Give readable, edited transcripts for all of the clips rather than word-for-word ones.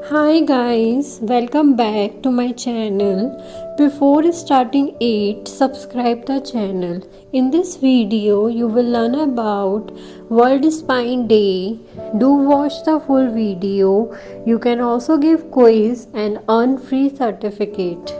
Hi guys, welcome back to my channel. Before starting it, subscribe the channel. In this video, you will learn about World Spine Day. Do watch the full video. You can also give quiz and earn free certificate.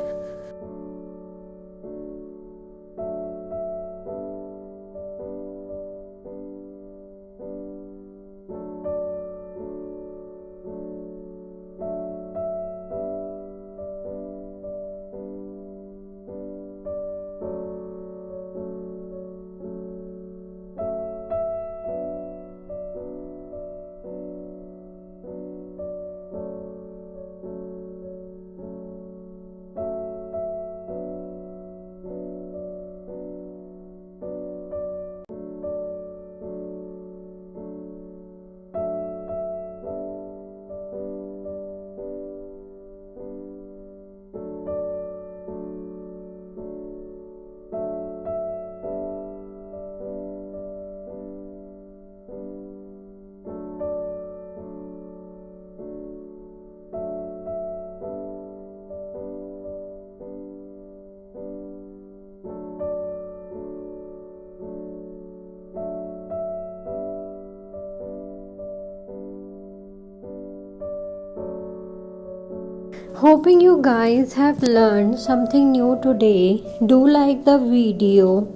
Hoping you guys have learned something new today. Do like the video,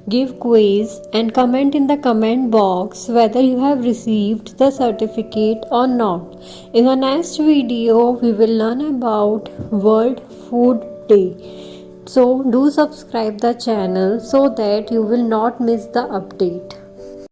give quiz and comment in the comment box whether you have received the certificate or not. In the next video, we will learn about World Food Day. So do subscribe the channel so that you will not miss the update.